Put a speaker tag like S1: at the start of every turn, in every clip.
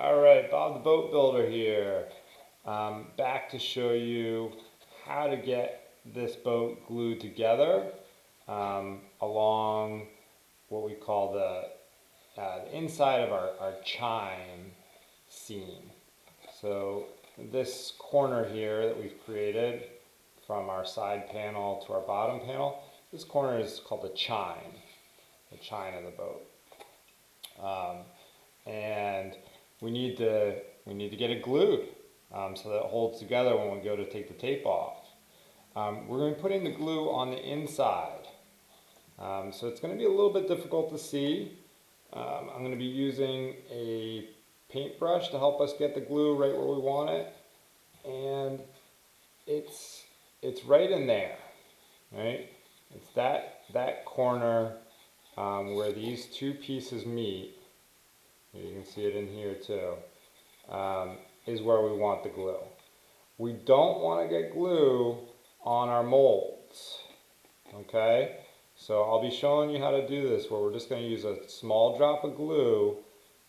S1: All right, Bob the Boat Builder here. Back to show you how to get this boat glued together along what we call the inside of our chine seam. So this corner here that we've created from our side panel to our bottom panel, this corner is called the chine of the boat. And we need to get it glued so that it holds together when we go to take the tape off. We're going to be putting the glue on the inside, so it's going to be a little bit difficult to see. I'm going to be using a paintbrush to help us get the glue right where we want it, and it's right in there, right? It's that corner where these two pieces meet. You can see it in here too, is where we want the glue. We don't want to get glue on our molds, okay? So I'll be showing you how to do this, where we're just going to use a small drop of glue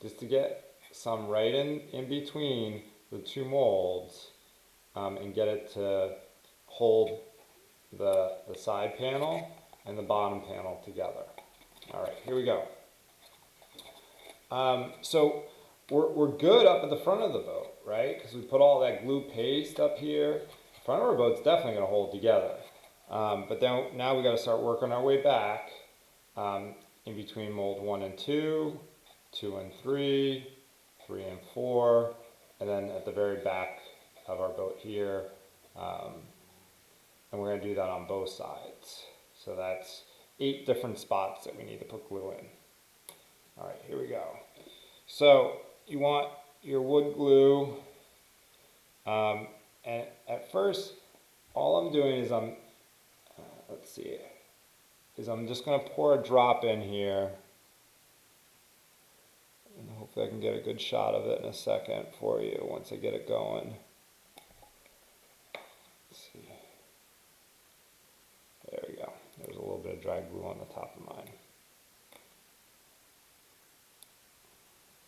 S1: just to get some right in between the two molds and get it to hold the side panel and the bottom panel together. All right, here we go. So we're good up at the front of the boat, right? Because we put all that glue paste up here. The front of our boat's definitely going to hold together. But then now we got to start working our way back in between mold 1 and 2, 2 and 3, 3 and 4, and then at the very back of our boat here. And we're going to do that on both sides. So that's 8 different spots that we need to put glue in. All right, here we go. So you want your wood glue, and at first, all I'm doing is I'm just going to pour a drop in here, and hopefully I can get a good shot of it in a second for you once I get it going. Let's see. There we go. There's a little bit of dry glue on the top of mine.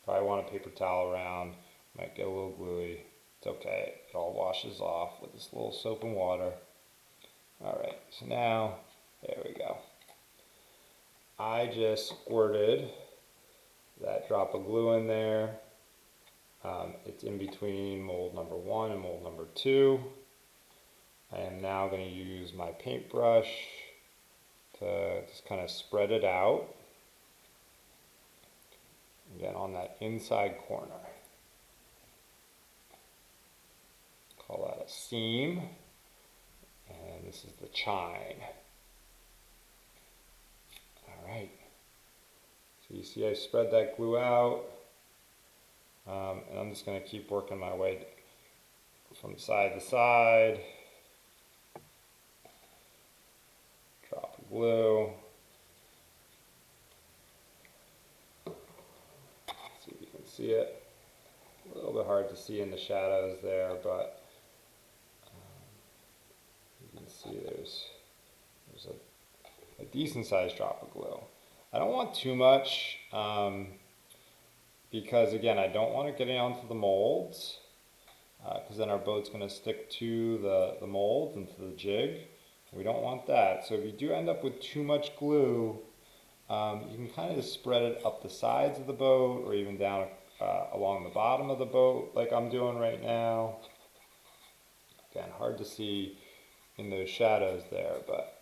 S1: Probably want a paper towel around, might get a little gluey. It's okay, it all washes off with this little soap and water. Alright, so now, there we go. I just squirted that drop of glue in there. It's in between mold number 1 and mold number 2. I am now going to use my paintbrush to just kind of spread it out. Again, on that inside corner. Call that a seam. And this is the chine. Alright. So you see I spread that glue out. And I'm just going to keep working my way from side to side. Drop of glue. See if you can see it. A little bit hard to see in the shadows there, but you can see there's a decent sized drop of glue. I don't want too much because again I don't want it getting onto the molds because then our boat's going to stick to the molds and to the jig. We don't want that. So if you do end up with too much glue, you can kind of just spread it up the sides of the boat or even down along the bottom of the boat like I'm doing right now. Again, hard to see in those shadows there, but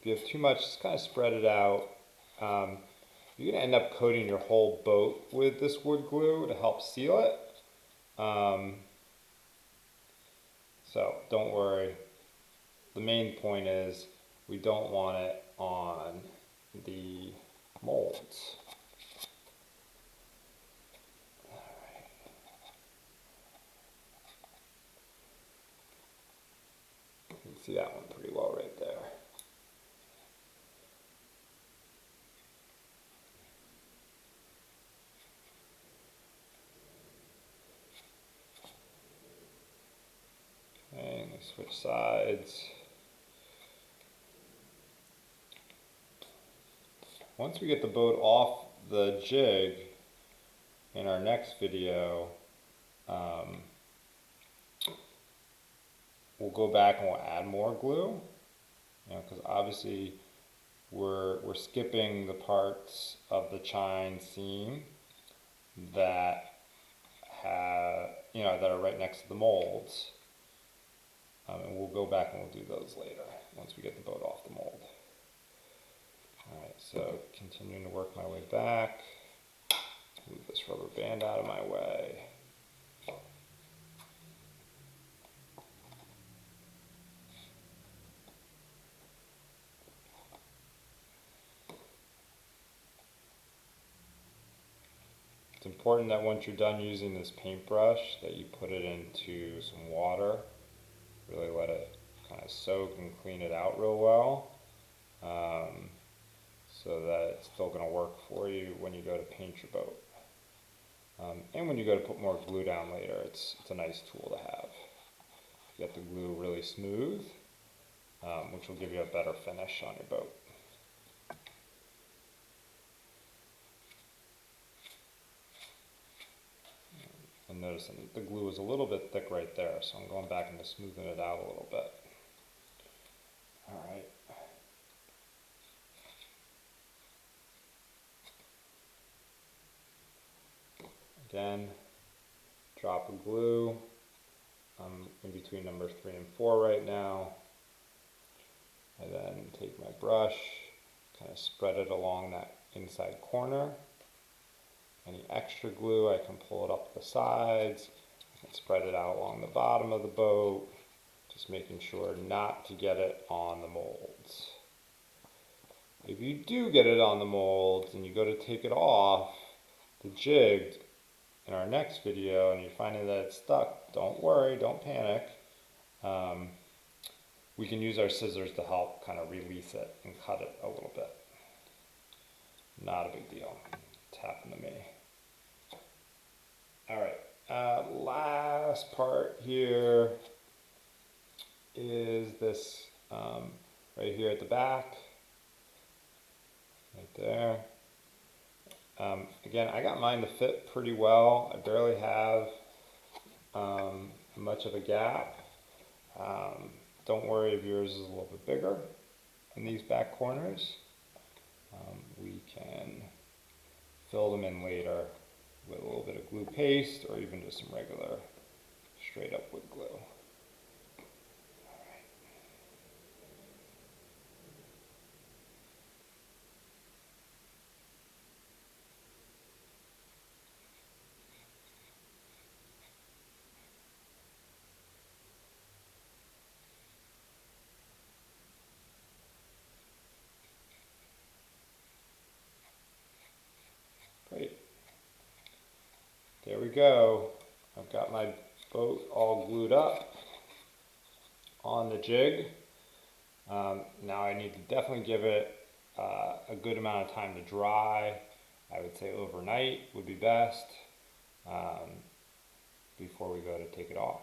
S1: if you have too much, just kind of spread it out. You're going to end up coating your whole boat with this wood glue to help seal it. So don't worry. The main point is we don't want it on the molds. Alright. You can see that one pretty well right there. Okay, and we switch sides. Once we get the boat off the jig, in our next video, we'll go back and we'll add more glue, because obviously we're skipping the parts of the chine seam that have, that are right next to the molds. And we'll go back and we'll do those later once we get the boat off the mold. Alright, so continuing to work my way back. Move this rubber band out of my way. It's important that once you're done using this paintbrush that you put it into some water. Really let it kind of soak and clean it out real well, so that it's still going to work for you when you go to paint your boat. And when you go to put more glue down later, it's a nice tool to have. Get the glue really smooth, which will give you a better finish on your boat. And noticing that the glue is a little bit thick right there, so I'm going back and just smoothing it out a little bit. Alright. Again, drop of glue. I'm in between numbers 3 and 4 right now. I then take my brush, kind of spread it along that inside corner. Any extra glue, I can pull it up the sides. I can spread it out along the bottom of the boat, just making sure not to get it on the molds. If you do get it on the molds and you go to take it off the jig in our next video and you're finding that it's stuck, don't worry, don't panic. We can use our scissors to help kind of release it and cut it a little bit. Not a big deal. It's happened to me. Alright, last part here is this right here at the back. Right there. Again, I got mine to fit pretty well. I barely have much of a gap. Don't worry if yours is a little bit bigger in these back corners. We can fill them in later with a little bit of glue paste or even just some regular straight up wood glue. Great. There we go. I've got my boat all glued up on the jig. Now I need to definitely give it a good amount of time to dry. I would say overnight would be best before we go to take it off.